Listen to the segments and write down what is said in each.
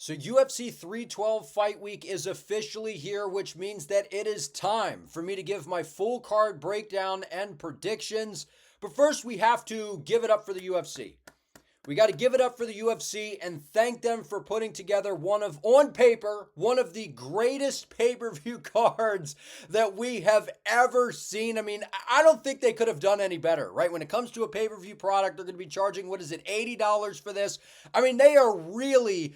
So UFC 312 fight week is officially here, which means that it is time for me to give my full card breakdown and predictions. But first, we have to give it up for the UFC. We got to give it up for the UFC and thank them for putting together on paper, one of the greatest pay-per-view cards that we have ever seen. I mean, I don't think they could have done any better, right? When it comes to a pay-per-view product, they're going to be charging, $80 for this? I mean, they're really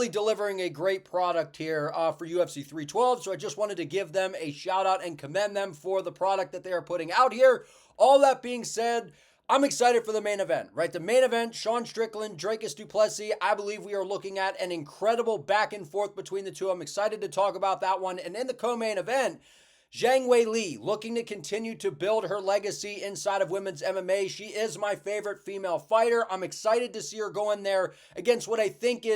delivering a great product here for UFC 312. So I just wanted to give them a shout out and commend them for the product that they are putting out here. All that being said, I'm excited for the main event, right? The main event, Sean Strickland, Dricus du Plessis. I believe we are looking at an incredible back and forth between the two. I'm excited to talk about that one. And in the co-main event, Zhang Weili looking to continue to build her legacy inside of women's MMA. She is my favorite female fighter. I'm excited to see her go in there against what I think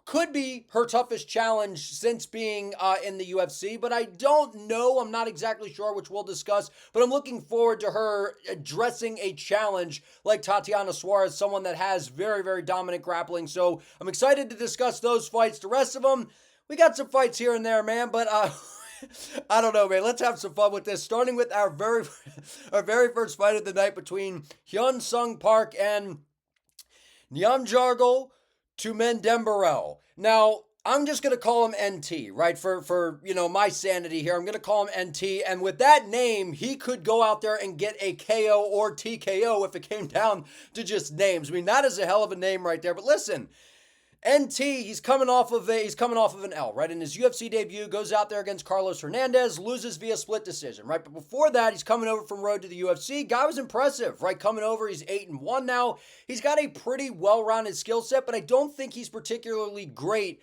could be her toughest challenge since being in the UFC, but I don't know. I'm not exactly sure, which we'll discuss, but I'm looking forward to her addressing a challenge like Tatiana Suarez, someone that has very, very dominant grappling. So I'm excited to discuss those fights. The rest of them, we got some fights here and there, man, but I don't know, man. Let's have some fun with this. Starting with our very first fight of the night between Hyun Sung Park and Nyamjargal Tumendemberel. Now, I'm just going to call him NT, right? For my sanity here. I'm going to call him NT. And with that name, he could go out there and get a KO or TKO if it came down to just names. I mean, that is a hell of a name right there. But listen, NT, he's coming off of an L, right? In his UFC debut, goes out there against Carlos Hernandez, loses via split decision, right? But before that, he's coming over from road to the UFC. Guy was impressive, right? Coming over, he's 8-1 now. He's got a pretty well-rounded skill set, but I don't think he's particularly great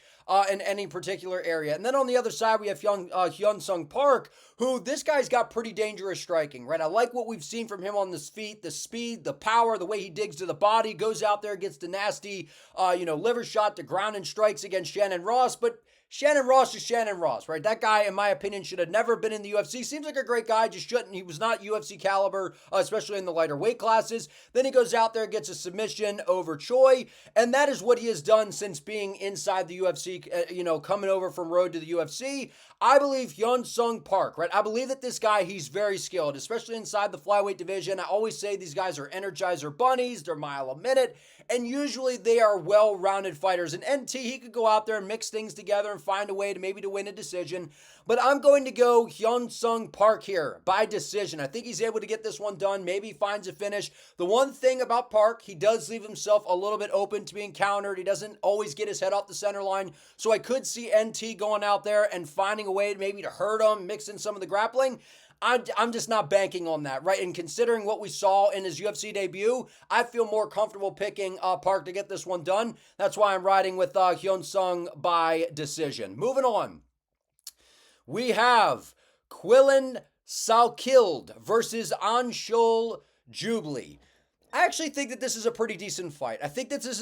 in any particular area. And then on the other side, we have Hyun Sung Park, who this guy's got pretty dangerous striking, right? I like what we've seen from him on his feet, the speed, the power, the way he digs to the body, goes out there, gets the nasty, liver shot to ground and strikes against Shannon Ross, but Shannon Ross is Shannon Ross, right? That guy, in my opinion, should have never been in the UFC. Seems like a great guy, just shouldn't. He was not UFC caliber, especially in the lighter weight classes. Then he goes out there, gets a submission over Choi, and that is what he has done since being inside the UFC, coming over from road to the UFC. I believe Hyun Sung Park, right? I believe that this guy, he's very skilled, especially inside the flyweight division. I always say these guys are Energizer bunnies, they're mile a minute, and usually they are well-rounded fighters. And NT, he could go out there and mix things together and find a way to win a decision. But I'm going to go Hyun Sung Park here by decision. I think he's able to get this one done. Maybe he finds a finish. The one thing about Park, he does leave himself a little bit open to being countered. He doesn't always get his head off the center line. So I could see NT going out there and finding a way maybe to hurt him, mix in some of the grappling. I'm just not banking on that, right? And considering what we saw in his UFC debut, I feel more comfortable picking Park to get this one done. That's why I'm riding with Hyun Sung by decision. Moving on, we have Quillan Salkilld versus Anshul Jubli. I actually think that this is a pretty decent fight. I think that this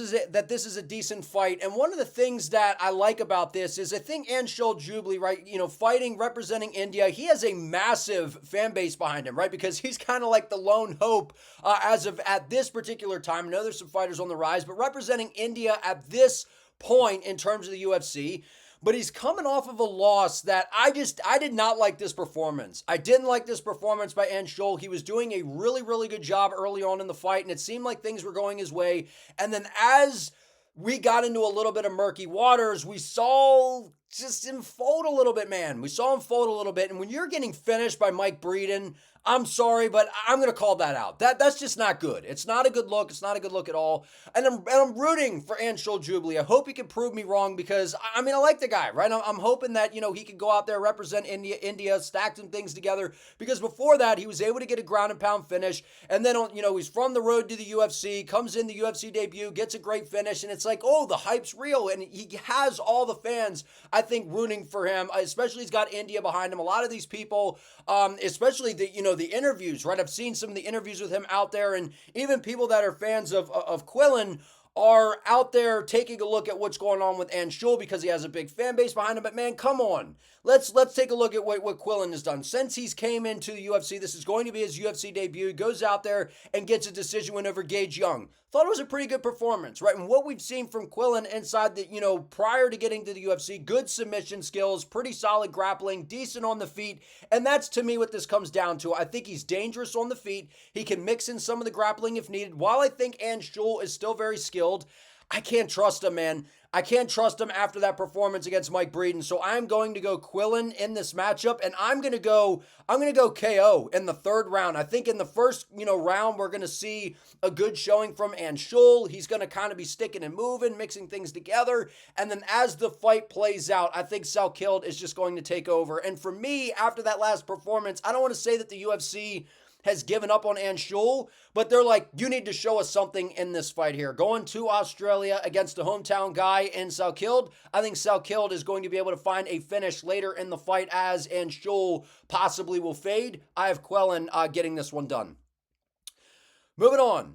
is a decent fight. And one of the things that I like about this is I think Anshul Jubli, right, fighting, representing India, he has a massive fan base behind him, right? Because he's kind of like the lone hope as of at this particular time. I know there's some fighters on the rise, but representing India at this point in terms of the UFC. But he's coming off of a loss that I did not like this performance. I didn't like this performance by Anshul. He was doing a really, really good job early on in the fight, and it seemed like things were going his way. And then as we got into a little bit of murky waters, we saw just him fold a little bit, man. We saw him fold a little bit. And when you're getting finished by Mike Breeden, I'm sorry, but I'm going to call that out. That's just not good. It's not a good look. It's not a good look at all. And I'm rooting for Anshul Jubli. I hope he can prove me wrong because, I like the guy, right? I'm hoping that, he can go out there, represent India, stack some things together. Because before that, he was able to get a ground and pound finish. And then, he's from the road to the UFC, comes in the UFC debut, gets a great finish. And it's like, oh, the hype's real. And he has all the fans, I think, rooting for him. Especially he's got India behind him. A lot of these people, especially the interviews, right? I've seen some of the interviews with him out there, and even people that are fans of Quillan are out there taking a look at what's going on with Anshul because he has a big fan base behind him. But man, come on. Let's take a look at what Quillan has done. Since he's came into the UFC, this is going to be his UFC debut. He goes out there and gets a decision win over Gage Young. thought it was a pretty good performance, right? And what we've seen from Quillen inside the, prior to getting to the UFC, good submission skills, pretty solid grappling, decent on the feet. And that's to me what this comes down to. I think he's dangerous on the feet. He can mix in some of the grappling if needed. While I think Anshul is still very skilled, I can't trust him, man. I can't trust him after that performance against Mike Breeden. So I'm going to go Quillen in this matchup, and I'm gonna go KO in the third round. I think in the first, round, we're gonna see a good showing from Anshul. He's gonna kind of be sticking and moving, mixing things together. And then as the fight plays out, I think Salkilld is just going to take over. And for me, after that last performance, I don't want to say that the UFC has given up on Anshul, but they're like, you need to show us something in this fight here. Going to Australia against a hometown guy in Salkilld, I think Salkilld is going to be able to find a finish later in the fight as Anshul possibly will fade. I have Quillen getting this one done. Moving on.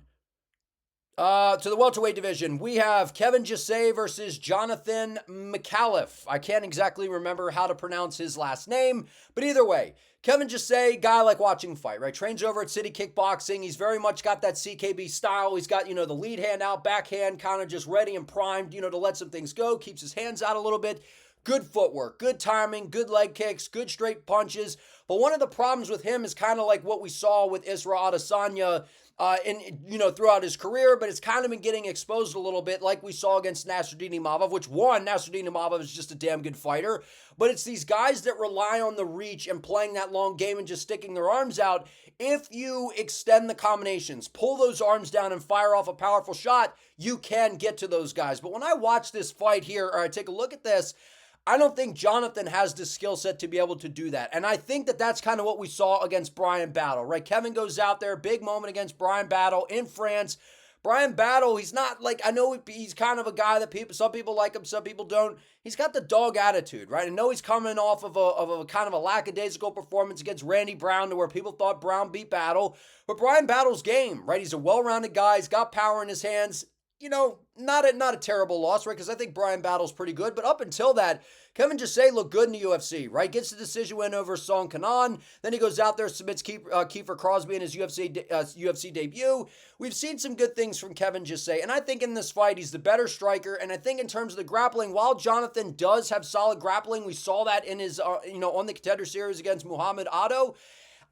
To the welterweight division, we have Kevin Jousett versus Jonathan Micallef. I can't exactly remember how to pronounce his last name, but either way, Kevin Jousett, guy I like watching fight, right? Trains over at City Kickboxing. He's very much got that CKB style. He's got, the lead hand out, backhand, kind of just ready and primed, to let some things go. Keeps his hands out a little bit. Good footwork, good timing, good leg kicks, good straight punches. But one of the problems with him is kind of like what we saw with Israel Adesanya throughout his career, but it's kind of been getting exposed a little bit like we saw against Nasruddin Imavov, which Nasruddin Imavov is just a damn good fighter, but it's these guys that rely on the reach and playing that long game and just sticking their arms out. If you extend the combinations, pull those arms down and fire off a powerful shot, you can get to those guys. But when I watch this fight here, or I take a look at this, I don't think Jonathan has the skill set to be able to do that. And I think that that's kind of what we saw against Bryan Battle, right? Kevin goes out there, big moment against Bryan Battle in France. Bryan Battle, he's not like, I know he's kind of a guy that some people like him, some people don't. He's got the dog attitude, right? I know he's coming off of a kind of a lackadaisical performance against Randy Brown to where people thought Brown beat Battle. But Bryan Battle's game, right? He's a well-rounded guy. He's got power in his hands. Not a terrible loss, right? Because I think Bryan Battle's pretty good. But up until that, Kevin Jousett looked good in the UFC, right? Gets the decision win over Song Kanan. Then he goes out there, submits Kiefer Crosby in his UFC debut. We've seen some good things from Kevin Jousett. And I think in this fight, he's the better striker. And I think in terms of the grappling, while Jonathan does have solid grappling, we saw that in his, on the Contender Series against Muhammad Otto.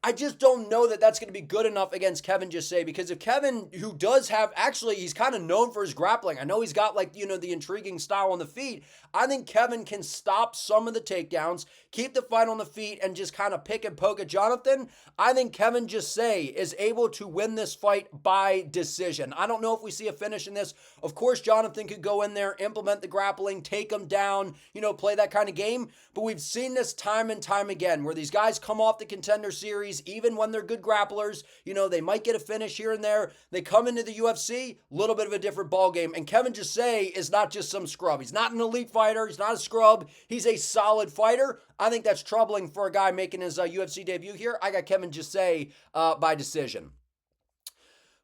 I just don't know that that's going to be good enough against Kevin Jousett, because if Kevin, who does have, actually, he's kind of known for his grappling. I know he's got the intriguing style on the feet. I think Kevin can stop some of the takedowns, keep the fight on the feet, and just kind of pick and poke at Jonathan. I think Kevin Jousett is able to win this fight by decision. I don't know if we see a finish in this. Of course, Jonathan could go in there, implement the grappling, take him down, play that kind of game. But we've seen this time and time again, where these guys come off the Contender Series, even when they're good grapplers, they might get a finish here and there. They come into the UFC, a little bit of a different ballgame. And Kevin Jousett is not just some scrub. He's not an elite fighter. He's not a scrub. He's a solid fighter. I think that's troubling for a guy making his UFC debut here. I got Kevin Jousett by decision.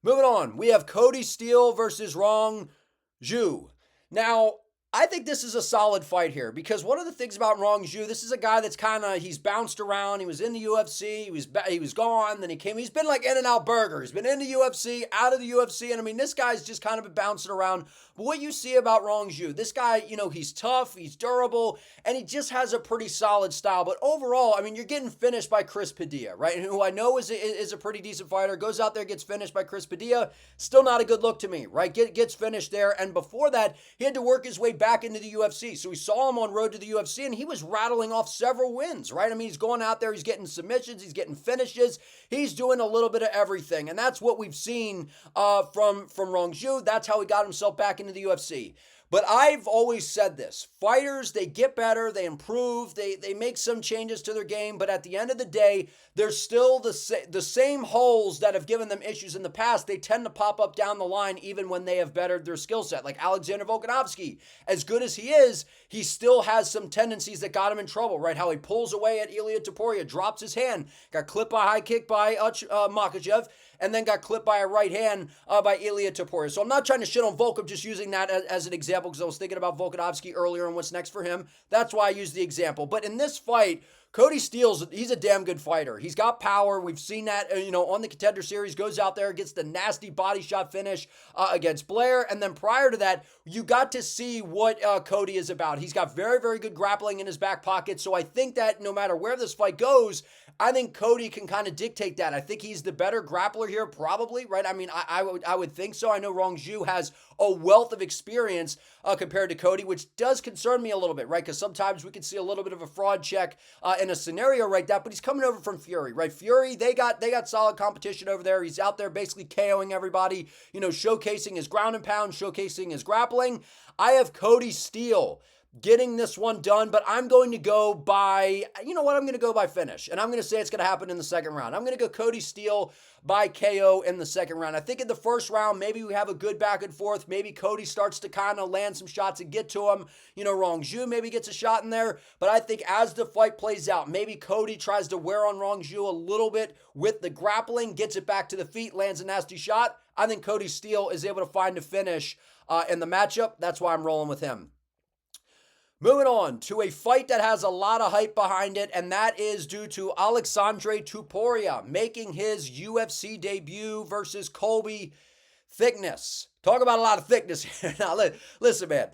Moving on, we have Cody Steele versus Rongzhu. Now, I think this is a solid fight here, because one of the things about Rongzhu, this is a guy that's he's bounced around. He was in the UFC, he was gone, then he came. He's been like In-N-Out Burger. He's been in the UFC, out of the UFC, and I mean, this guy's just kind of been bouncing around. But what you see about Rongzhu, this guy, he's tough, he's durable, and he just has a pretty solid style. But overall, I mean, you're getting finished by Chris Padilla, right? And who I know is a pretty decent fighter, goes out there, gets finished by Chris Padilla. Still not a good look to me, right? Gets finished there, and before that, he had to work his way back into the UFC. So we saw him on road to the UFC, and he was rattling off several wins, right? I mean, he's going out there, he's getting submissions, he's getting finishes, he's doing a little bit of everything, and that's what we've seen from Rongzhu. That's how he got himself back into the UFC. But I've always said this, fighters, they get better, they improve, they make some changes to their game, but at the end of the day, there's still the same holes that have given them issues in the past. They tend to pop up down the line even when they have bettered their skill set. Like Alexander Volkanovski, as good as he is, he still has some tendencies that got him in trouble, right? How he pulls away at Ilia Topuria, drops his hand, got clipped by a high kick by Micallef, and then got clipped by a right hand by Ilia Topuria. So I'm not trying to shit on Volk, I'm just using that as an example because I was thinking about Volkanovski earlier and what's next for him. That's why I used the example. But in this fight, Cody Steele's, he's a damn good fighter. He's got power. We've seen that, on the Contender Series, goes out there, gets the nasty body shot finish against Blair. And then prior to that, you got to see what Cody is about. He's got very, very good grappling in his back pocket. So I think that no matter where this fight goes, I think Cody can kind of dictate that. I think he's the better grappler here, probably, right? I mean, I would think so. I know Rongzhu has a wealth of experience compared to Cody, which does concern me a little bit, right? Because sometimes we can see a little bit of a fraud check in a scenario like that, but he's coming over from Fury, right? Fury, they got solid competition over there. He's out there basically KOing everybody, showcasing his ground and pound, showcasing his grappling. I have Cody Steele getting this one done, but I'm going to go by, I'm going to go by finish. And I'm going to say it's going to happen in the second round. I'm going to go Cody Steele by KO in the second round. I think in the first round, maybe we have a good back and forth. Maybe Cody starts to kind of land some shots and get to him. Rongzhu maybe gets a shot in there. But I think as the fight plays out, maybe Cody tries to wear on Rongzhu a little bit with the grappling, gets it back to the feet, lands a nasty shot. I think Cody Steele is able to find a finish in the matchup. That's why I'm rolling with him. Moving on to a fight that has a lot of hype behind it, and that is due to Aleksandre Topuria making his UFC debut versus Colby Thicknesse. Talk about a lot of thickness here. Now, listen, man.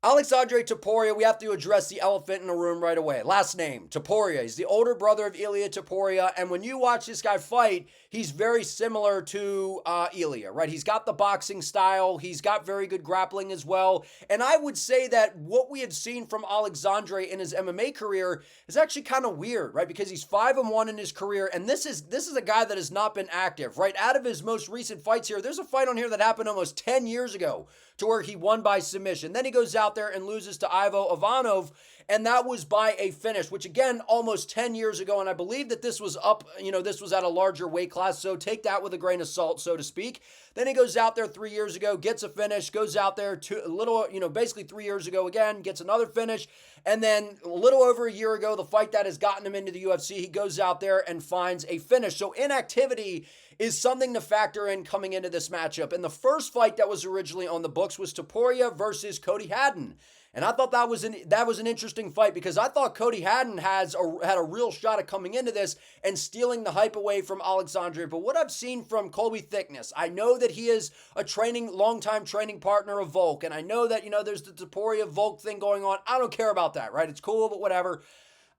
Aleksandre Topuria, we have to address the elephant in the room right away. Last name, Topuria. He's the older brother of Ilia Topuria, and when you watch this guy fight, he's very similar to Ilia, right? He's got the boxing style. He's got very good grappling as well, and I would say that what we have seen from Aleksandre in his MMA career is actually kind of weird, right? Because he's 5-1 in his career, and this is a guy that has not been active, right? Out of his most recent fights here, there's a fight on here that happened almost 10 years ago to where he won by submission. Then he goes out there and loses to Ivo Ivanov, and that was by a finish, which again, almost 10 years ago, and I believe that this was up, this was at a larger weight class, so take that with a grain of salt, so to speak. Then he goes out there 3 years ago, gets a finish, goes out there basically 3 years ago again, gets another finish, and then a little over a year ago, the fight that has gotten him into the UFC, he goes out there and finds a finish. So inactivity is something to factor in coming into this matchup. And the first fight that was originally on the books was Topuria versus Cody Haddon. And I thought that was an interesting fight because I thought Cody Haddon had a real shot at coming into this and stealing the hype away from Aleksandre. But what I've seen from Colby Thicknesse, I know that he is a longtime training partner of Volk. And I know that, there's the Topuria Volk thing going on. I don't care about that, right? It's cool, but whatever.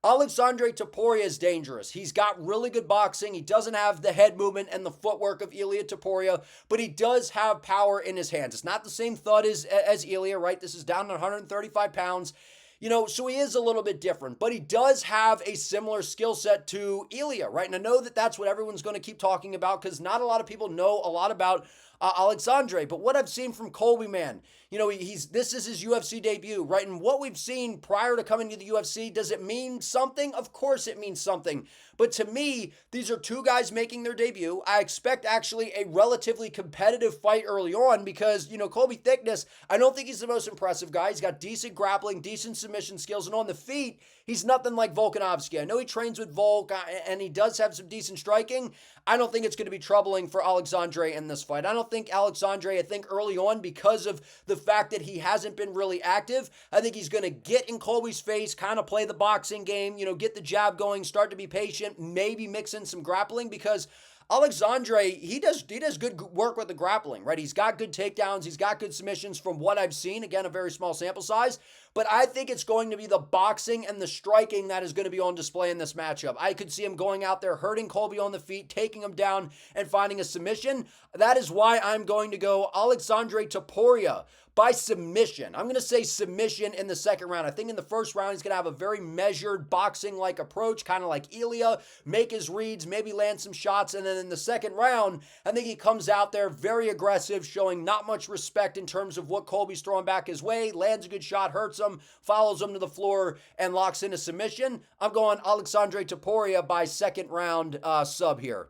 Aleksandre Topuria is dangerous. He's got really good boxing. He doesn't have the head movement and the footwork of Ilia Topuria, but he does have power in his hands. It's not the same thud as Ilia, right? This is down to 135 pounds. So he is a little bit different, but he does have a similar skill set to Ilia, right? And I know that that's what everyone's going to keep talking about because not a lot of people know a lot about Aleksandre. But what I've seen from Colby, man, this is his UFC debut, right? And what we've seen prior to coming to the UFC, does it mean something? Of course it means something. But to me, these are two guys making their debut. I expect actually a relatively competitive fight early on because, Colby Thicknesse, I don't think he's the most impressive guy. He's got decent grappling, decent submission skills, and on the feet, he's nothing like Volkanovski. I know he trains with Volk, and he does have some decent striking. I don't think it's going to be troubling for Aleksandre in this fight. I think early on, because of the fact that he hasn't been really active, I think he's going to get in Colby's face, kind of play the boxing game, get the jab going, start to be patient, maybe mix in some grappling because Aleksandre, he does good work with the grappling, right? He's got good takedowns. He's got good submissions from what I've seen. Again, a very small sample size. But I think it's going to be the boxing and the striking that is going to be on display in this matchup. I could see him going out there, hurting Colby on the feet, taking him down, and finding a submission. That is why I'm going to go Aleksandre Topuria by submission. I'm going to say submission in the second round. I think in the first round, he's going to have a very measured boxing-like approach, kind of like Ilia, make his reads, maybe land some shots. And then in the second round, I think he comes out there very aggressive, showing not much respect in terms of what Colby's throwing back his way, lands a good shot, hurts him, follows him to the floor, and locks in a submission. I'm going Aleksandre Topuria by second round sub here.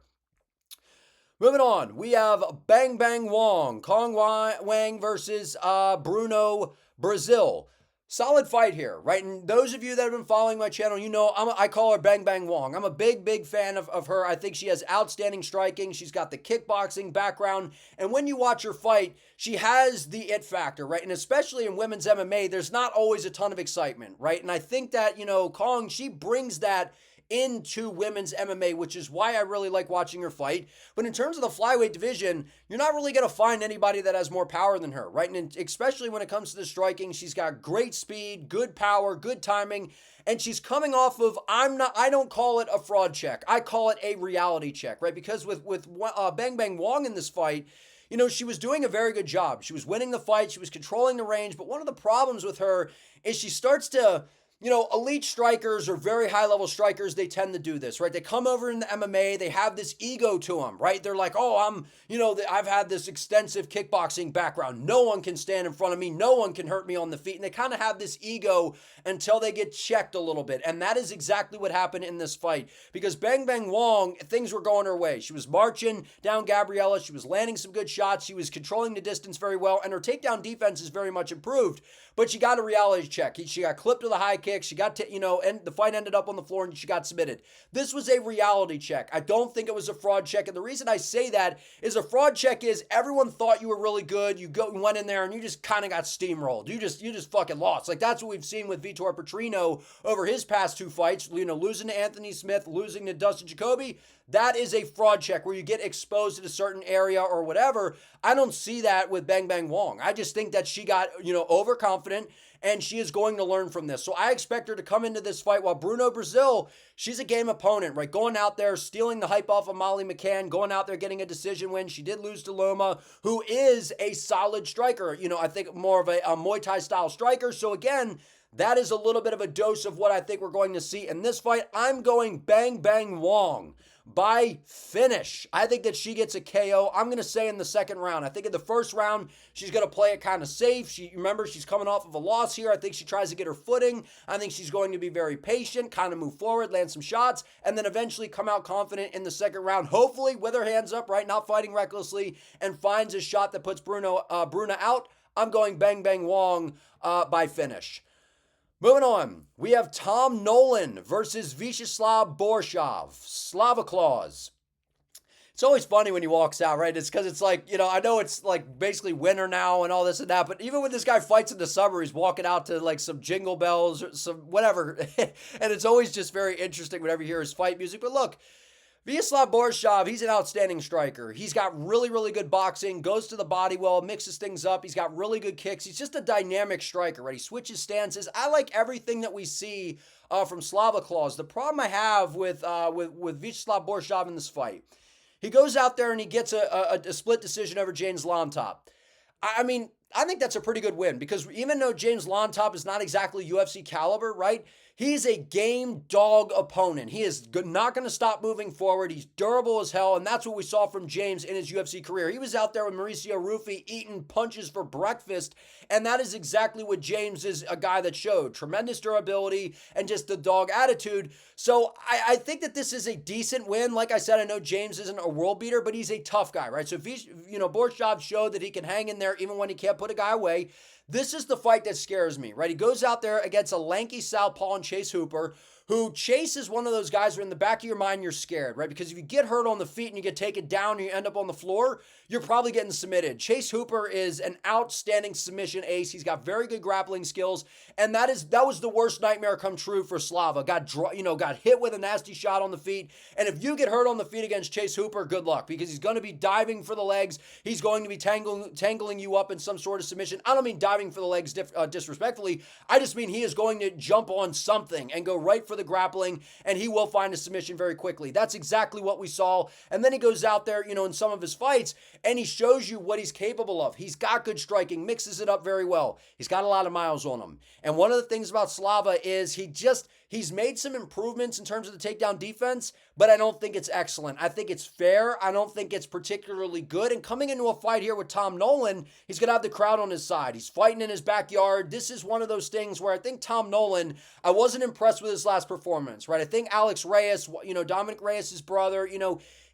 Moving on, we have Bang Bang Wang, Wang versus Bruno Brasil. Solid fight here, right? And those of you that have been following my channel, you know I call her Bang Bang Wang. I'm a big fan of her. I think she has outstanding striking. She's got the kickboxing background. And when you watch her fight, she has the it factor, right? And especially in women's MMA, there's not always a ton of excitement, right? And I think that, Kong, she brings that into women's MMA, which is why I really like watching her fight. But in terms of the flyweight division, you're not really going to find anybody that has more power than her, right? And especially when it comes to the striking, she's got great speed, good power, good timing, and she's coming off of, I don't call it a fraud check. I call it a reality check, right? Because with Bang Bang Wang in this fight, she was doing a very good job. She was winning the fight. She was controlling the range. But one of the problems with her is she starts to, elite strikers or very high level strikers, they tend to do this, right? They come over in the MMA, they have this ego to them, right? They're like, oh, I've had this extensive kickboxing background. No one can stand in front of me. No one can hurt me on the feet. And they kind of have this ego until they get checked a little bit. And that is exactly what happened in this fight, because Bang Bang Wang, things were going her way. She was marching down Gabriella. She was landing some good shots. She was controlling the distance very well. And her takedown defense is very much improved. But she got a reality check. She got clipped with a high kick. She got, and the fight ended up on the floor and she got submitted. This was a reality check. I don't think it was a fraud check. And the reason I say that is a fraud check is everyone thought you were really good. You went in there and you just kind of got steamrolled. You just fucking lost. Like that's what we've seen with Vitor Petrino over his past two fights, losing to Anthony Smith, losing to Dustin Jacoby. That is a fraud check where you get exposed in a certain area or whatever. I don't see that with Bang Bang Wang. I just think that she got, overconfident and she is going to learn from this. So I expect her to come into this fight while Bruno Brasil, she's a game opponent, right? Going out there, stealing the hype off of Molly McCann, going out there, getting a decision win. She did lose to Loma, who is a solid striker. I think more of a Muay Thai style striker. So again, that is a little bit of a dose of what I think we're going to see in this fight. I'm going Bang Bang Wang by finish. I think that she gets a KO. I'm going to say in the second round. I think in the first round, she's going to play it kind of safe. Remember, she's coming off of a loss here. I think she tries to get her footing. I think she's going to be very patient, kind of move forward, land some shots, and then eventually come out confident in the second round, hopefully with her hands up, right? Not fighting recklessly, and finds a shot that puts Bruna out. I'm going Bang Bang Wang by finish. Moving on, we have Tom Nolan versus Vyacheslav Borshchev. Slava Claus. It's always funny when he walks out, right? It's because it's like, I know it's like basically winter now and all this and that, but even when this guy fights in the summer, he's walking out to like some jingle bells or some whatever. And it's always just very interesting whenever you hear his fight music. But look, Vyacheslav Borshchev, he's an outstanding striker. He's got really good boxing, goes to the body well, mixes things up. He's got really good kicks. He's just a dynamic striker, right? He switches stances. I like everything that we see from Slava Claus. The problem I have with Vyacheslav Borshchev in this fight, he goes out there and he gets a split decision over James Lontop. I mean, I think that's a pretty good win because even though James Lontop is not exactly UFC caliber, right? He's a game dog opponent. He is not going to stop moving forward. He's durable as hell, and that's what we saw from James in his UFC career. He was out there with Mauricio Rufy eating punches for breakfast, and that is exactly what James is, a guy that showed. Tremendous durability and just the dog attitude. So I think that this is a decent win. Like I said, I know James isn't a world beater, but he's a tough guy, right? So if he's, Borshchev showed that he can hang in there even when he can't put a guy away. This is the fight that scares me, right? He goes out there against a lanky southpaw and Chase Hooper, who Chase is one of those guys where in the back of your mind, you're scared, right? Because if you get hurt on the feet and you get taken down and you end up on the floor, you're probably getting submitted. Chase Hooper is an outstanding submission ace. He's got very good grappling skills. And that was the worst nightmare come true for Slava. Got hit with a nasty shot on the feet. And if you get hurt on the feet against Chase Hooper, good luck, because he's going to be diving for the legs. He's going to be tangling you up in some sort of submission. I don't mean diving for the legs disrespectfully. I just mean he is going to jump on something and go right for the grappling, and he will find a submission very quickly. That's exactly what we saw. And then he goes out there, in some of his fights, and he shows you what he's capable of. He's got good striking, mixes it up very well. He's got a lot of miles on him. And one of the things about Slava is he's made some improvements in terms of the takedown defense, but I don't think it's excellent. I think it's fair. I don't think it's particularly good. And coming into a fight here with Tom Nolan, he's going to have the crowd on his side. He's fighting in his backyard. This is one of those things where I think Tom Nolan, I wasn't impressed with his last performance, right? I think Alex Reyes, Dominic Reyes' brother,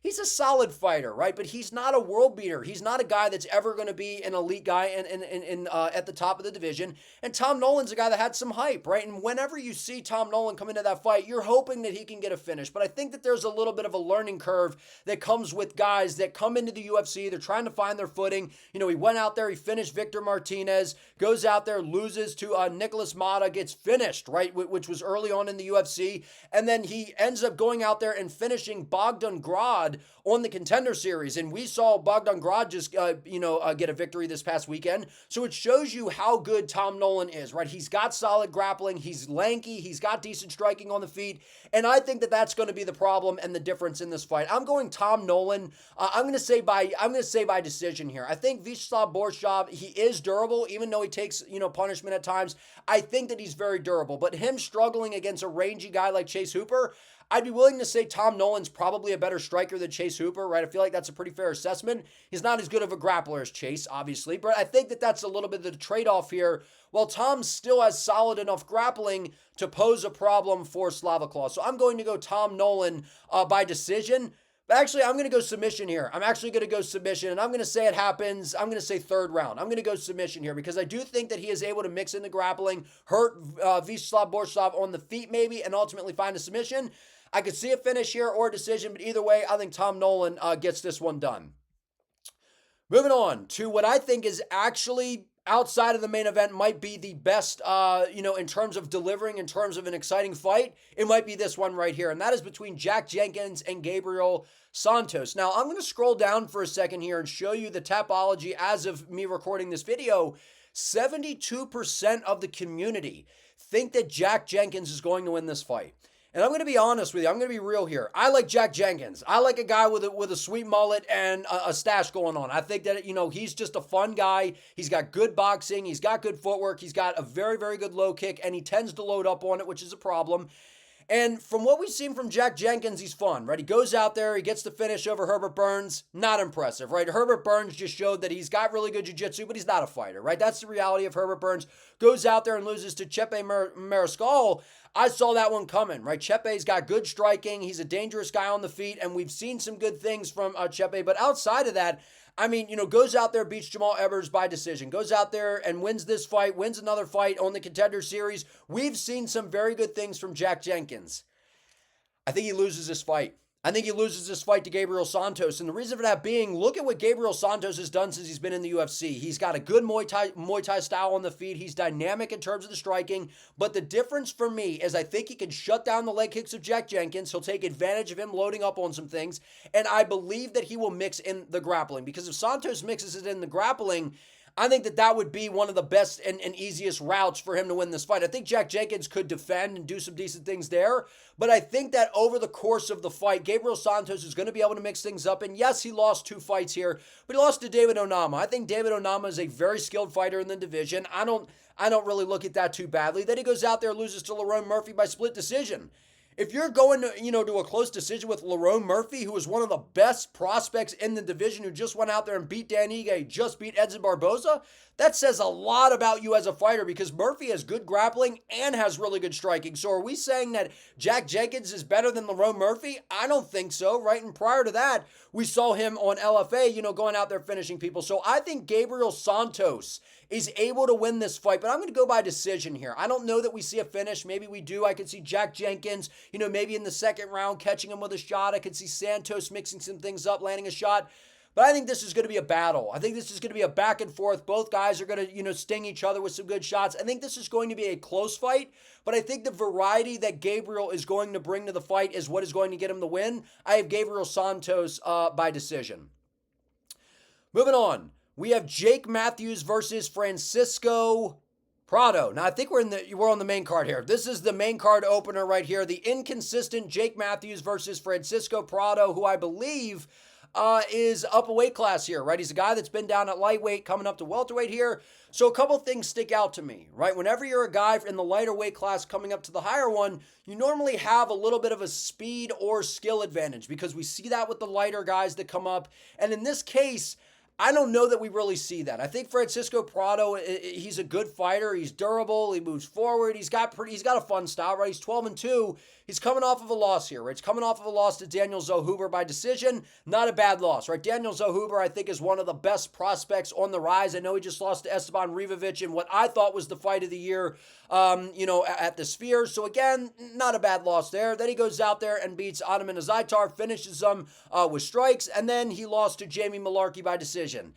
he's a solid fighter, right? But he's not a world beater. He's not a guy that's ever going to be an elite guy at the top of the division. And Tom Nolan's a guy that had some hype, right? And whenever you see Tom Nolan come into that fight, you're hoping that he can get a finish. But I think that there's a little bit of a learning curve that comes with guys that come into the UFC. They're trying to find their footing. You know, he went out there, he finished Victor Martinez, goes out there, loses to Nicholas Mata, gets finished, right? Which was early on in the UFC. And then he ends up going out there and finishing Bogdan Grad on the Contender Series. And we saw Bogdan Grad just, get a victory this past weekend. So it shows you how good Tom Nolan is, right? He's got solid grappling. He's lanky. He's got decent striking on the feet. And I think that that's going to be the problem and the difference in this fight. I'm going Tom Nolan. I'm going to say by decision here. I think Vyacheslav Borshchev, he is durable, even though he takes, punishment at times. I think that he's very durable. But him struggling against a rangy guy like Chase Hooper, I'd be willing to say Tom Nolan's probably a better striker than Chase Hooper, right? I feel like that's a pretty fair assessment. He's not as good of a grappler as Chase, obviously, but I think that that's a little bit of the trade-off here, while Tom still has solid enough grappling to pose a problem for Slaviklaw. So I'm going to go Tom Nolan by decision. But actually, I'm going to go submission here. I'm actually going to go submission, and I'm going to say it happens. I'm going to say third round. I'm going to go submission here because I do think that he is able to mix in the grappling, hurt Vyacheslav Borshchev on the feet maybe, and ultimately find a submission. I could see a finish here or a decision, but either way, I think Tom Nolan gets this one done. Moving on to what I think is actually outside of the main event might be the best, in terms of delivering, in terms of an exciting fight. It might be this one right here, and that is between Jack Jenkins and Gabriel Santos. Now, I'm going to scroll down for a second here and show you the Tapology as of me recording this video. 72% of the community think that Jack Jenkins is going to win this fight. And I'm going to be honest with you. I'm going to be real here. I like Jack Jenkins. I like a guy with a sweet mullet and a stash going on. I think that, he's just a fun guy. He's got good boxing. He's got good footwork. He's got a very, very good low kick, and he tends to load up on it, which is a problem. And from what we've seen from Jack Jenkins, he's fun, right? He goes out there, he gets the finish over Herbert Burns. Not impressive, right? Herbert Burns just showed that he's got really good jiu-jitsu, but he's not a fighter, right? That's the reality of Herbert Burns. Goes out there and loses to Chepe Mariscal. I saw that one coming, right? Chepe's got good striking. He's a dangerous guy on the feet, and we've seen some good things from Chepe. But outside of that, goes out there, beats Jamal Evers by decision. Goes out there and wins this fight, wins another fight on the Contender Series. We've seen some very good things from Jack Jenkins. I think he loses this fight. I think he loses this fight to Gabriel Santos. And the reason for that being, look at what Gabriel Santos has done since he's been in the UFC. He's got a good Muay Thai style on the feet. He's dynamic in terms of the striking. But the difference for me is I think he can shut down the leg kicks of Jack Jenkins. He'll take advantage of him loading up on some things. And I believe that he will mix in the grappling. Because if Santos mixes it in the grappling, I think that would be one of the best and easiest routes for him to win this fight. I think Jack Jenkins could defend and do some decent things there, but I think that over the course of the fight, Gabriel Santos is going to be able to mix things up. And yes, he lost 2 fights here, but he lost to David Onama. I think David Onama is a very skilled fighter in the division. I don't really look at that too badly. Then he goes out there and loses to Lerone Murphy by split decision. If you're going to a close decision with Lerone Murphy, who is one of the best prospects in the division, who just went out there and beat Dan Ige, just beat Edson Barboza, that says a lot about you as a fighter because Murphy has good grappling and has really good striking. So are we saying that Jack Jenkins is better than Lerone Murphy? I don't think so, right? And prior to that, we saw him on LFA, going out there finishing people. So I think Gabriel Santos is able to win this fight, but I'm going to go by decision here. I don't know that we see a finish. Maybe we do. I could see Jack Jenkins, maybe in the second round catching him with a shot. I could see Santos mixing some things up, landing a shot. But I think this is going to be a battle. I think this is going to be a back and forth. Both guys are going to, sting each other with some good shots. I think this is going to be a close fight, but I think the variety that Gabriel is going to bring to the fight is what is going to get him the win. I have Gabriel Santos by decision. Moving on. We have Jake Matthews versus Francisco Prado. Now, I think we're on the main card here. This is the main card opener right here. The inconsistent Jake Matthews versus Francisco Prado, who I believe is up a weight class here, right? He's a guy that's been down at lightweight, coming up to welterweight here. So a couple things stick out to me, right? Whenever you're a guy in the lighter weight class coming up to the higher one, you normally have a little bit of a speed or skill advantage because we see that with the lighter guys that come up. And in this case, I don't know that we really see that. I think Francisco Prado, he's a good fighter. He's durable. He moves forward. He's got a fun style, right? He's 12-2. He's coming off of a loss here, right? He's coming off of a loss to Daniel Zellhuber by decision. Not a bad loss, right? Daniel Zellhuber, I think, is one of the best prospects on the rise. I know he just lost to Esteban Rivovic in what I thought was the fight of the year, at the Sphere. So again, not a bad loss there. Then he goes out there and beats Ottoman Azaitar, finishes him with strikes, and then he lost to Jamie Malarkey by decision.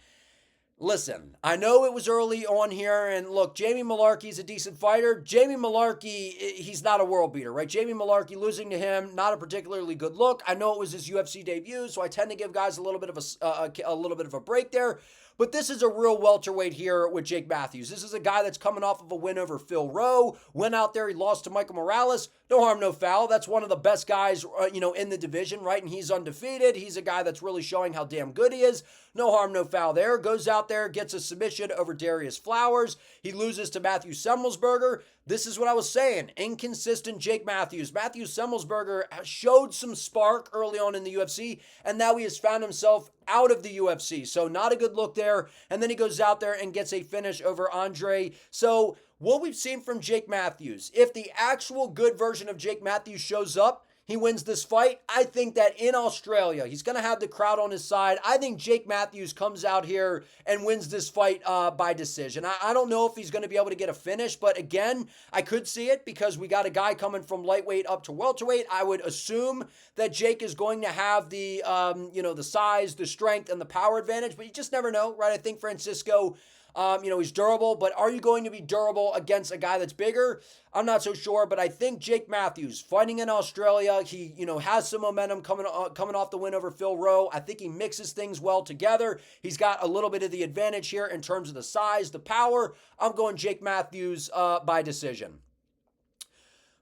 Listen, I know it was early on here, and look, Jamie Malarkey's a decent fighter. Jamie Malarkey, he's not a world beater, right? Jamie Malarkey, losing to him, not a particularly good look. I know it was his UFC debut, so I tend to give guys a little bit of a break there. But this is a real welterweight here with Jake Matthews. This is a guy that's coming off of a win over Phil Rowe. Went out there, he lost to Michael Morales. No harm, no foul. That's one of the best guys, in the division, right? And he's undefeated. He's a guy that's really showing how damn good he is. No harm, no foul there. Goes out there, gets a submission over Darius Flowers. He loses to Matthew Semmelsberger. This is what I was saying. Inconsistent Jake Matthews. Matthew Semmelsberger showed some spark early on in the UFC, and now he has found himself out of the UFC. So not a good look there. And then he goes out there and gets a finish over Andre. So what we've seen from Jake Matthews, if the actual good version of Jake Matthews shows up, he wins this fight. I think that in Australia, he's going to have the crowd on his side. I think Jake Matthews comes out here and wins this fight by decision. I don't know if he's going to be able to get a finish, but again, I could see it because we got a guy coming from lightweight up to welterweight. I would assume that Jake is going to have the, the size, the strength, and the power advantage, but you just never know, right? I think Francisco, he's durable, but are you going to be durable against a guy that's bigger? I'm not so sure, but I think Jake Matthews fighting in Australia, he, has some momentum coming off the win over Phil Rowe. I think he mixes things well together. He's got a little bit of the advantage here in terms of the size, the power. I'm going Jake Matthews by decision.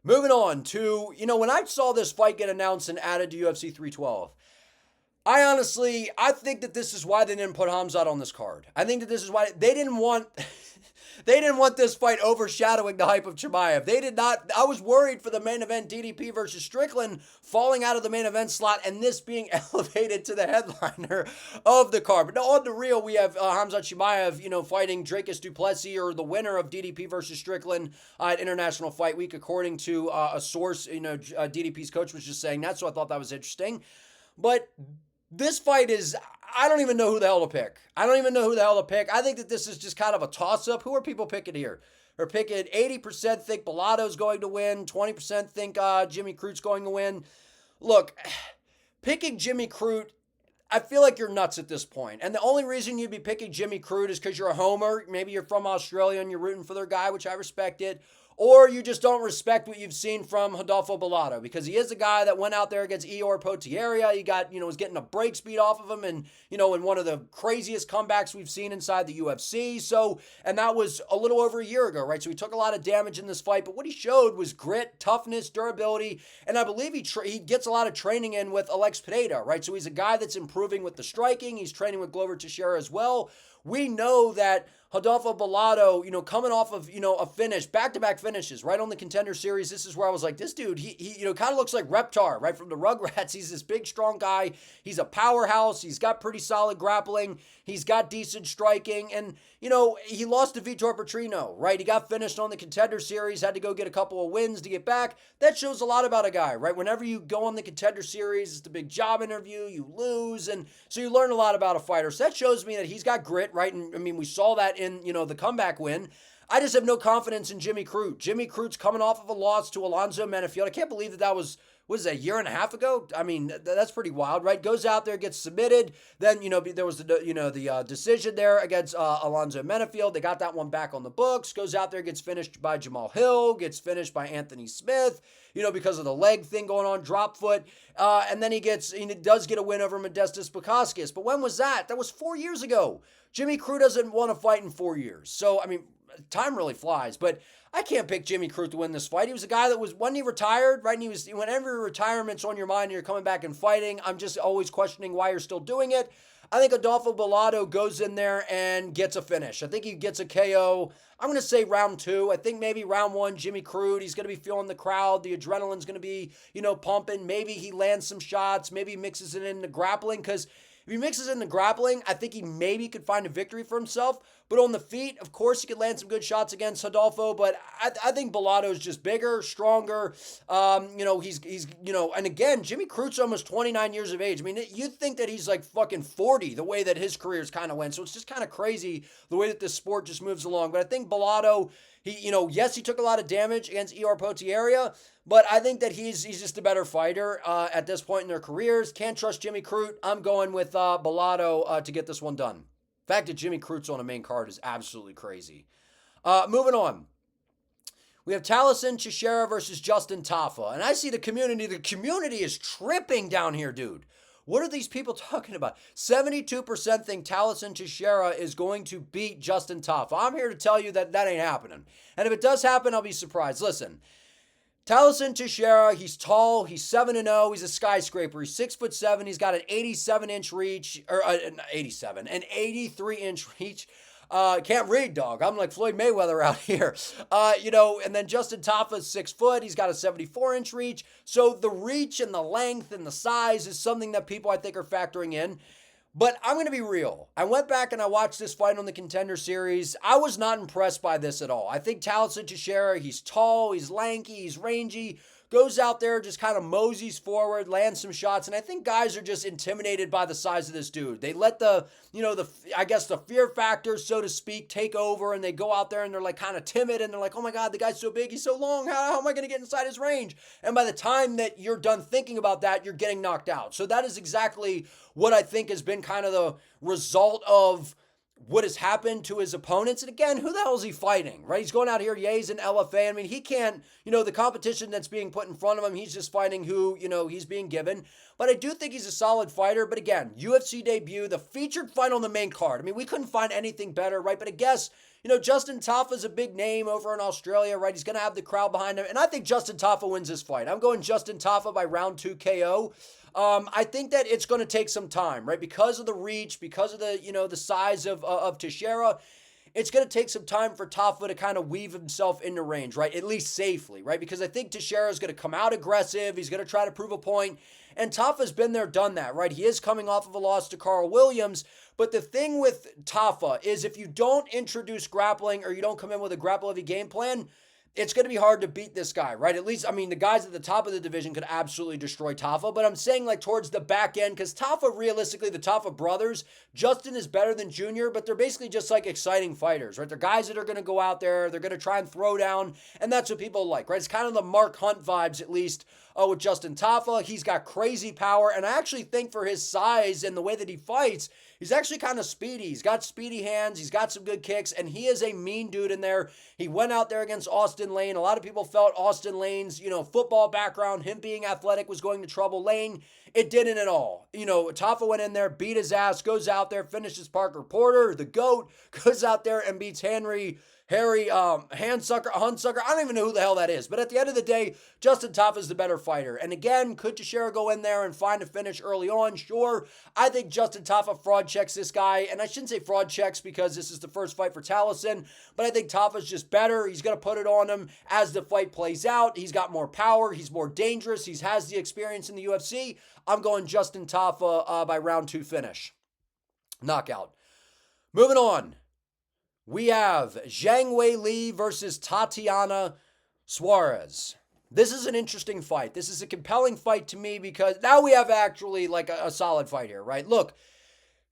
Moving on to, when I saw this fight get announced and added to UFC 312, I think that this is why they didn't put Khamzat on this card. I think that this is why they didn't want this fight overshadowing the hype of Chimaev. They did not. I was worried for the main event, DDP versus Strickland, falling out of the main event slot and this being elevated to the headliner of the card. But no, on the real, we have Khamzat Chimaev, fighting Dricus du Plessis, or the winner of DDP versus Strickland at International Fight Week, according to a source. DDP's coach was just saying that, so I thought that was interesting. But this fight is, I don't even know who the hell to pick. I think that this is just kind of a toss-up. Who are people picking here? They're picking 80% think Bellato's going to win, 20% think Jimmy Crute's going to win. Look, picking Jimmy Crute, I feel like you're nuts at this point. And the only reason you'd be picking Jimmy Crute is because you're a homer. Maybe you're from Australia and you're rooting for their guy, which I respect it. Or you just don't respect what you've seen from Rodolfo Bellato, because he is a guy that went out there against Ior Potieria. He got, was getting a break speed off of him, and, in one of the craziest comebacks we've seen inside the UFC. So, and that was a little over a year ago, right? So he took a lot of damage in this fight, but what he showed was grit, toughness, durability, and I believe he gets a lot of training in with Alex Pereira, right? So he's a guy that's improving with the striking. He's training with Glover Teixeira as well. We know that Rodolfo Bellato, coming off of, a finish, back-to-back finishes, right on the Contender Series. This is where I was like, this dude, he kind of looks like Reptar, right, from the Rugrats. He's this big, strong guy. He's a powerhouse. He's got pretty solid grappling. He's got decent striking. And, he lost to Vitor Petrino, right? He got finished on the Contender Series, had to go get a couple of wins to get back. That shows a lot about a guy, right? Whenever you go on the Contender Series, it's the big job interview, you lose, and so you learn a lot about a fighter. So that shows me that he's got grit, right? And, we saw that in, the comeback win. I just have no confidence in Jimmy Crute. Jimmy Crute's coming off of a loss to Alonzo Menafield. I can't believe that was a year and a half ago? I mean, that's pretty wild, right? Goes out there, gets submitted. Then, there was the decision there against Alonzo Menafield. They got that one back on the books. Goes out there, gets finished by Jamal Hill, gets finished by Anthony Smith, because of the leg thing going on, drop foot. And then he does get a win over Modestas Bukauskas. But when was that? That was 4 years ago. Jimmy Crute doesn't want to fight in 4 years. So, time really flies, but I can't pick Jimmy Crute to win this fight. He was a guy that when he retired, right? And whenever retirement's on your mind and you're coming back and fighting, I'm just always questioning why you're still doing it. I think Rodolfo Bellato goes in there and gets a finish. I think he gets a KO. I'm going to say round 2. I think maybe round 1, Jimmy Crute, he's going to be feeling the crowd. The adrenaline's going to be, pumping. Maybe he lands some shots. Maybe he mixes it into grappling, because If he mixes in the grappling, I think he maybe could find a victory for himself. But on the feet, of course, he could land some good shots against Rodolfo. But I think Bellato is just bigger, stronger. And again, Jimmy Crute's almost 29 years of age. I mean, you'd think that he's like fucking 40 the way that his career's kind of went. So it's just kind of crazy the way that this sport just moves along. But I think Bellato, yes, he took a lot of damage against Ior Potieria, but I think that he's just a better fighter at this point in their careers. Can't trust Jimmy Crute. I'm going with Bellato to get this one done. The fact that Jimmy Crute's on a main card is absolutely crazy. Moving on. We have Taliesin Teixeira versus Justin Tafa. And I see the community is tripping down here, dude. What are these people talking about? 72% think Taliesin Teixeira is going to beat Justin Tafa. I'm here to tell you that ain't happening. And if it does happen, I'll be surprised. Listen, Taliesin Teixeira, he's tall, he's 7-0, he's a skyscraper, he's 6'7", he's got an 87-inch reach, or an 83-inch reach. Can't read, dog. I'm like Floyd Mayweather out here. And then Justin Tafa's 6 foot. He's got a 74-inch reach. So the reach and the length and the size is something that people I think are factoring in. But I'm going to be real. I went back and I watched this fight on the Contender Series. I was not impressed by this at all. I think Taliesin Teixeira, he's tall, he's lanky, he's rangy, goes out there, just kind of moseys forward, lands some shots, and I think guys are just intimidated by the size of this dude. They let the fear factor, so to speak, take over, and they go out there and they're like kind of timid, and they're like, oh my God, the guy's so big, he's so long, how am I going to get inside his range? And by the time that you're done thinking about that, you're getting knocked out. So that is exactly what I think has been kind of the result of what has happened to his opponents. And again, who the hell is he fighting, right? He's going out here, he's an LFA. I mean, he can't, the competition that's being put in front of him, he's just fighting who, he's being given. But I do think he's a solid fighter. But again, UFC debut, the featured fight on the main card. I mean, we couldn't find anything better, right? But I guess, Justin Tafa is a big name over in Australia, right? He's going to have the crowd behind him. And I think Justin Tafa wins this fight. I'm going Justin Tafa by round 2 KO. I think that it's going to take some time, right? Because of the reach, because of the size of Teixeira, it's going to take some time for Tafa to kind of weave himself into range, right? At least safely, right? Because I think Teixeira is going to come out aggressive. He's going to try to prove a point. And Tafa's been there, done that, right? He is coming off of a loss to Carl Williams. But the thing with Tafa is if you don't introduce grappling or you don't come in with a grapple-heavy game plan, it's going to be hard to beat this guy, right? At least, the guys at the top of the division could absolutely destroy Tafa, but I'm saying like towards the back end, because Tafa, realistically, the Tafa brothers, Justin is better than Junior, but they're basically just like exciting fighters, right? They're guys that are going to go out there, they're going to try and throw down, and that's what people like, right? It's kind of the Mark Hunt vibes, at least, with Justin Tafa. He's got crazy power, and I actually think for his size and the way that he fights, he's actually kind of speedy. He's got speedy hands. He's got some good kicks, and he is a mean dude in there. He went out there against Austin Lane. A lot of people felt Austin Lane's, football background, him being athletic, was going to trouble Lane. It didn't at all. Tafa went in there, beat his ass, goes out there, finishes Parker Porter, the GOAT, goes out there and beats Harry Handsucker. I don't even know who the hell that is. But at the end of the day, Justin Tafa is the better fighter. And again, could Teixeira go in there and find a finish early on? Sure. I think Justin Tafa fraud checks this guy. And I shouldn't say fraud checks because this is the first fight for Taliesin. But I think Tafa's just better. He's going to put it on him as the fight plays out. He's got more power. He's more dangerous. He has the experience in the UFC. I'm going Justin Tafa by round 2 finish. Knockout. Moving on. We have Zhang Weili versus Tatiana Suarez. This is an interesting fight. This is a compelling fight to me because now we have actually like a solid fight here, right? Look,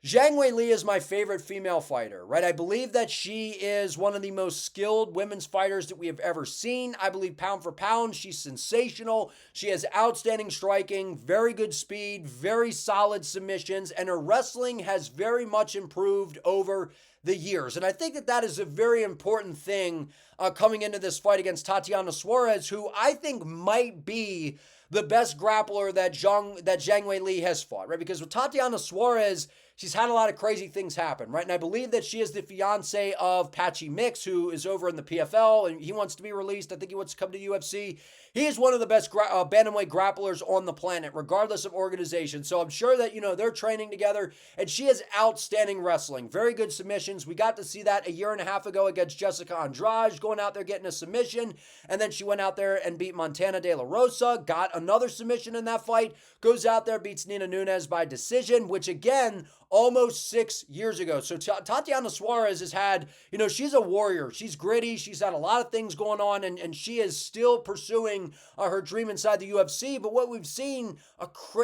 Zhang Weili is my favorite female fighter, right? I believe that she is one of the most skilled women's fighters that we have ever seen. I believe pound for pound, she's sensational. She has outstanding striking, very good speed, very solid submissions, and her wrestling has very much improved over the years. And I think that is a very important thing coming into this fight against Tatiana Suarez, who I think might be the best grappler that Zhang Weili has fought, right? Because with Tatiana Suarez, she's had a lot of crazy things happen, right? And I believe that she is the fiance of Patchy Mix, who is over in the PFL, and he wants to be released. I think he wants to come to UFC. He is one of the best bantamweight grapplers on the planet, regardless of organization. So I'm sure that, they're training together, and she has outstanding wrestling. Very good submissions. We got to see that a year and a half ago against Jessica Andrade, going out there getting a submission, and then she went out there and beat Montana De La Rosa, got another submission in that fight, goes out there, beats Nina Nunes by decision, which again, almost 6 years ago. So Tatiana Suarez has had, she's a warrior. She's gritty. She's had a lot of things going on, and she is still pursuing her dream inside the UFC. But what we've seen,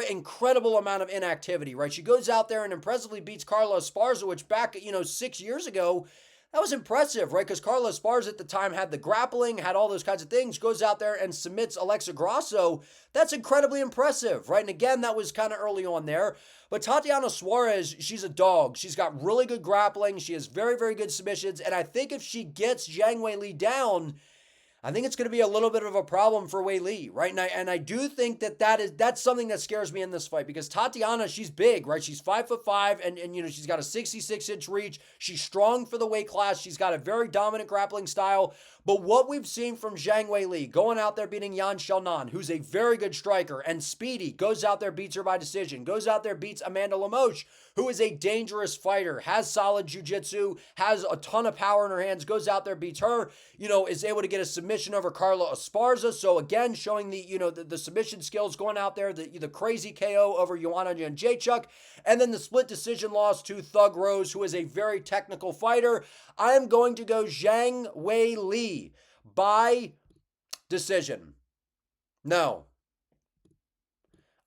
incredible amount of inactivity, right? She goes out there and impressively beats Carla Esparza, which back, 6 years ago, that was impressive, right? Because Carla Esparza at the time had the grappling, had all those kinds of things, goes out there and submits Alexa Grasso. That's incredibly impressive, right? And again, that was kind of early on there. But Tatiana Suarez, she's a dog. She's got really good grappling. She has very, very good submissions. And I think if she gets Zhang Weili down, I think it's going to be a little bit of a problem for Weili, right? And I do think that's something that scares me in this fight, because Tatiana, she's big, right? She's 5'5", and she's got a 66-inch reach. She's strong for the weight class. She's got a very dominant grappling style. But what we've seen from Zhang Weili, going out there beating Yan Xiaonan, who's a very good striker, and speedy, goes out there, beats her by decision, goes out there, beats Amanda Lemos, who is a dangerous fighter, has solid jiu-jitsu, has a ton of power in her hands, goes out there, beats her, is able to get a submission over Carla Esparza. So again, showing the submission skills, going out there, the crazy KO over Joanna Jędrzejczyk, and then the split decision loss to Thug Rose, who is a very technical fighter. I am going to go Zhang Weili by decision. No.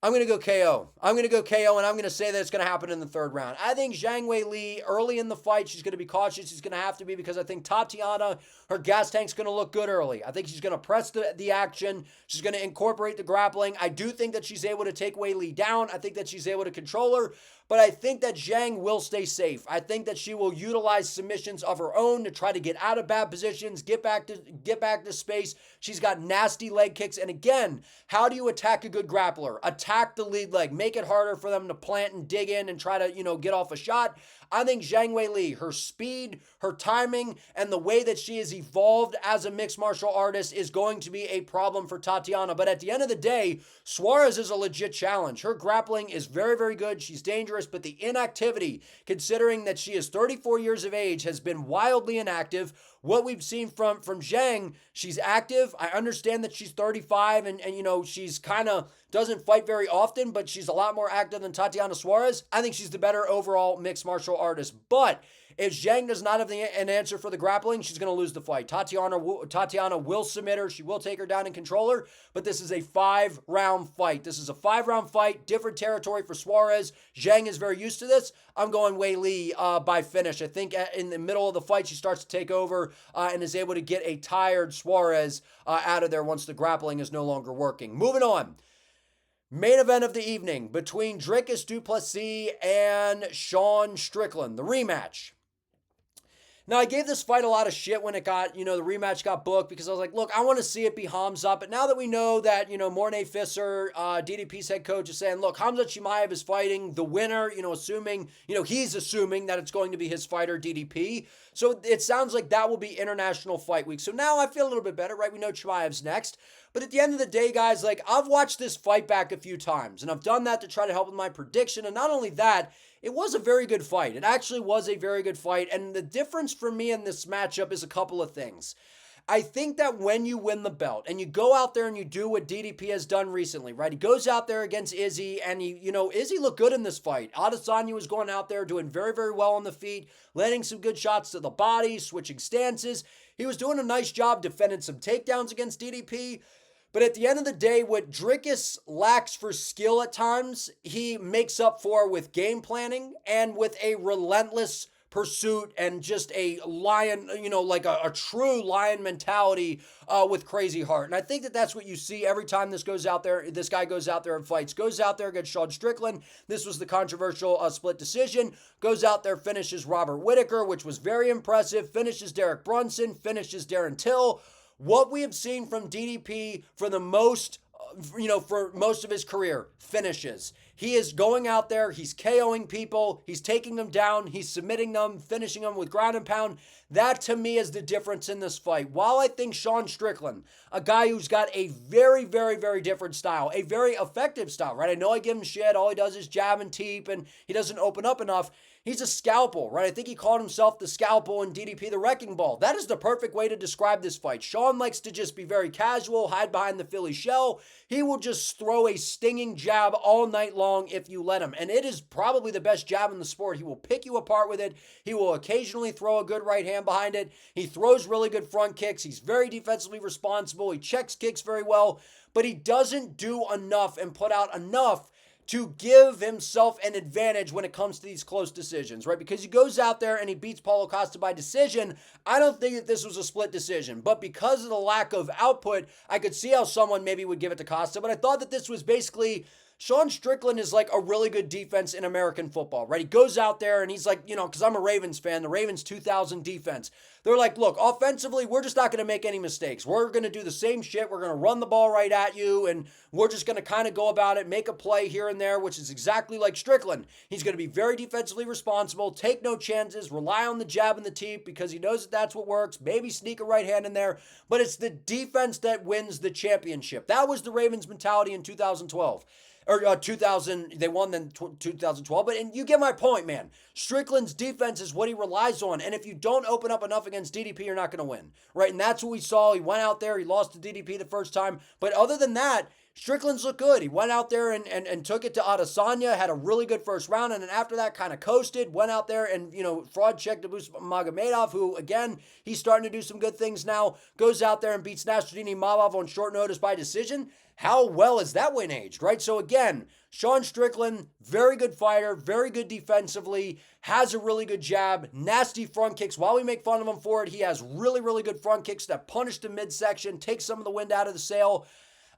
I'm going to go KO. I'm going to go KO, and I'm going to say that it's going to happen in the third round. I think Zhang Weili, early in the fight, she's going to be cautious. She's going to have to be, because I think Tatiana, her gas tank's going to look good early. I think she's going to press the action. She's going to incorporate the grappling. I do think that she's able to take Weili down. I think that she's able to control her. But I think that Zhang will stay safe. I think that she will utilize submissions of her own to try to get out of bad positions, get back to space. She's got nasty leg kicks. And again, how do you attack a good grappler? Attack the lead leg. Make it harder for them to plant and dig in and try to, get off a shot. I think Zhang Weili, her speed, her timing, and the way that she has evolved as a mixed martial artist is going to be a problem for Tatiana. But at the end of the day, Suarez is a legit challenge. Her grappling is very, very good. She's dangerous, but the inactivity, considering that she is 34 years of age, has been wildly inactive. What we've seen from Zhang, she's active. I understand that she's 35 and she's kind of doesn't fight very often, but she's a lot more active than Tatiana Suarez. I think she's the better overall mixed martial artist. But if Zhang does not have an answer for the grappling, she's going to lose the fight. Tatiana will submit her. She will take her down and control her. But this is a 5-round fight. This is a 5-round fight, different territory for Suarez. Zhang is very used to this. I'm going Weili by finish. I think in the middle of the fight, she starts to take over and is able to get a tired Suarez out of there once the grappling is no longer working. Moving on. Main event of the evening between Dricus du Plessis and Sean Strickland, the rematch. Now, I gave this fight a lot of shit when it got, the rematch got booked, because I was like, look, I want to see it be Hamzat. But now that we know that, Mornay Fisser, DDP's head coach, is saying, look, Hamzat Chimaev is fighting the winner, assuming, he's assuming that it's going to be his fighter, DDP. So it sounds like that will be International Fight Week. So now I feel a little bit better, right? We know Chimaev's next. But at the end of the day, guys, I've watched this fight back a few times, and I've done that to try to help with my prediction. And not only that, it was a very good fight. It actually was a very good fight. And the difference for me in this matchup is a couple of things. I think that when you win the belt and you go out there and you do what DDP has done recently, right? He goes out there against Izzy, and Izzy looked good in this fight. Adesanya was going out there doing very, very well on the feet, landing some good shots to the body, switching stances. He was doing a nice job defending some takedowns against DDP. But at the end of the day, what Dricus lacks for skill at times, he makes up for with game planning and with a relentless pursuit and just a lion, like a true lion mentality with crazy heart. And I think that that's what you see every time this guy goes out there and fights. Goes out there against Sean Strickland. This was the controversial split decision. Goes out there, finishes Robert Whittaker, which was very impressive. Finishes Derek Brunson. Finishes Darren Till. What we have seen from DDP for most of his career, finishes. He is going out there, he's KOing people, he's taking them down, he's submitting them, finishing them with ground and pound. That to me is the difference in this fight. While I think Sean Strickland, a guy who's got a very, very, very different style, a very effective style, right? I know I give him shit, all he does is jab and teep, and he doesn't open up enough. He's a scalpel, right? I think he called himself the scalpel and DDP the wrecking ball. That is the perfect way to describe this fight. Sean likes to just be very casual, hide behind the Philly shell. He will just throw a stinging jab all night long if you let him. And it is probably the best jab in the sport. He will pick you apart with it. He will occasionally throw a good right hand behind it. He throws really good front kicks. He's very defensively responsible. He checks kicks very well, but he doesn't do enough and put out enough to give himself an advantage when it comes to these close decisions, right? Because he goes out there and he beats Paulo Costa by decision. I don't think that this was a split decision, but because of the lack of output, I could see how someone maybe would give it to Costa, but I thought that this was basically Sean Strickland is like a really good defense in American football, right? He goes out there and he's like, because I'm a Ravens fan, the Ravens 2000 defense. They're like, look, offensively, we're just not going to make any mistakes. We're going to do the same shit. We're going to run the ball right at you, and we're just going to kind of go about it, make a play here and there, which is exactly like Strickland. He's going to be very defensively responsible, take no chances, rely on the jab and the teep because he knows that that's what works, maybe sneak a right hand in there, but it's the defense that wins the championship. That was the Ravens mentality in 2012. Or 2000, they won then 2012. And you get my point, man. Strickland's defense is what he relies on. And if you don't open up enough against DDP, you're not going to win, right? And that's what we saw. He went out there, he lost to DDP the first time. But other than that, Strickland's looked good. He went out there and took it to Adesanya, had a really good first round, and then after that kind of coasted, went out there and, fraud checked Magomedov, who, again, he's starting to do some good things now, goes out there and beats Nasruddin Imavov on short notice by decision. How well is that win aged, right? So again, Sean Strickland, very good fighter, very good defensively, has a really good jab, nasty front kicks. While we make fun of him for it, he has really, really good front kicks that punish the midsection, take some of the wind out of the sail.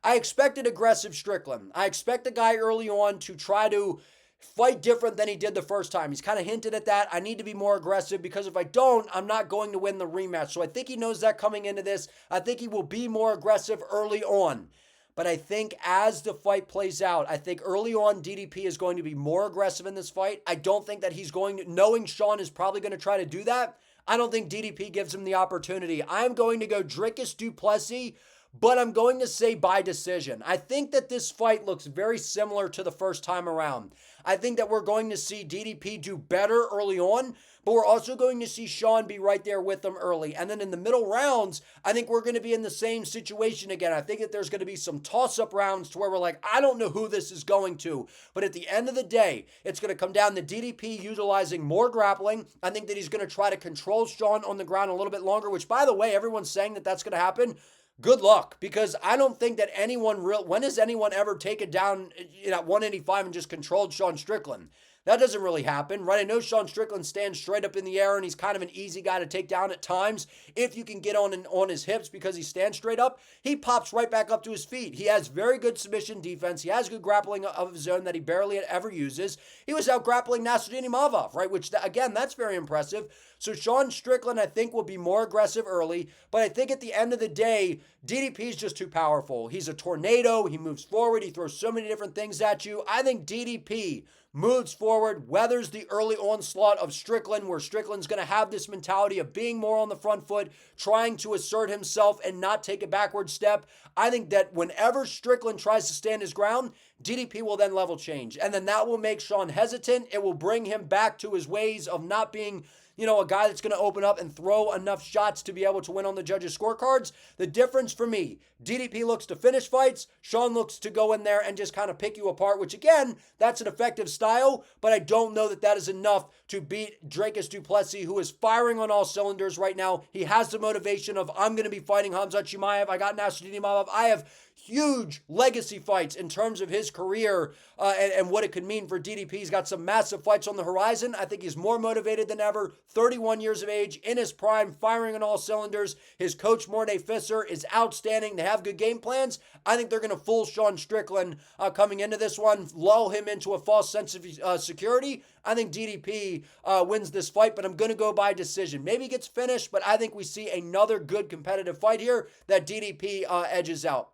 I expected aggressive Strickland. I expect the guy early on to try to fight different than he did the first time. He's kind of hinted at that. I need to be more aggressive because if I don't, I'm not going to win the rematch. So I think he knows that coming into this. I think he will be more aggressive early on. But I think as the fight plays out, I think early on DDP is going to be more aggressive in this fight. I don't think that he's going to, knowing Sean is probably going to try to do that, I don't think DDP gives him the opportunity. I'm going to go Dricus du Plessis, but I'm going to say by decision. I think that this fight looks very similar to the first time around. I think that we're going to see DDP do better early on, but we're also going to see Sean be right there with them early. And then in the middle rounds, I think we're going to be in the same situation again. I think that there's going to be some toss-up rounds to where we're like, I don't know who this is going to. But at the end of the day, it's going to come down to DDP utilizing more grappling. I think that he's going to try to control Sean on the ground a little bit longer, which, by the way, everyone's saying that that's going to happen. Good luck, because I don't think that when has anyone ever taken down at 185 and just controlled Sean Strickland? That doesn't really happen, right? I know Sean Strickland stands straight up in the air and he's kind of an easy guy to take down at times. If you can get on his hips because he stands straight up, he pops right back up to his feet. He has very good submission defense. He has good grappling of his own that he barely ever uses. He was out grappling Nasruddin Imavov, right? Which, again, that's very impressive. So Sean Strickland, I think, will be more aggressive early, but I think at the end of the day, DDP is just too powerful. He's a tornado. He moves forward. He throws so many different things at you. I think DDP moves forward, weathers the early onslaught of Strickland, where Strickland's going to have this mentality of being more on the front foot, trying to assert himself and not take a backward step. I think that whenever Strickland tries to stand his ground, DDP will then level change. And then that will make Sean hesitant. It will bring him back to his ways of not being a guy that's going to open up and throw enough shots to be able to win on the judges' scorecards. The difference for me, DDP looks to finish fights. Sean looks to go in there and just kind of pick you apart, which again, that's an effective style, but I don't know that that is enough to beat Dricus du Plessis, who is firing on all cylinders right now. He has the motivation of, I'm going to be fighting Khamzat Chimaev. I got Nasruddin Imavov. I have huge legacy fights in terms of his career and what it could mean for DDP. He's got some massive fights on the horizon. I think he's more motivated than ever. 31 years of age, in his prime, firing on all cylinders. His coach, Mornay Fisser, is outstanding. They have good game plans. I think they're going to fool Sean Strickland coming into this one, lull him into a false sense of security. I think DDP wins this fight, but I'm going to go by decision. Maybe he gets finished, but I think we see another good competitive fight here that DDP edges out.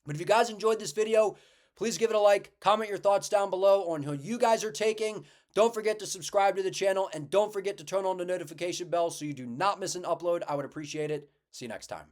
But if you guys enjoyed this video, Please give it a like, comment your thoughts down below on who you guys are taking. Don't forget to subscribe to the channel, and don't forget to turn on the notification bell so you do not miss an upload. I would appreciate it. See you next time.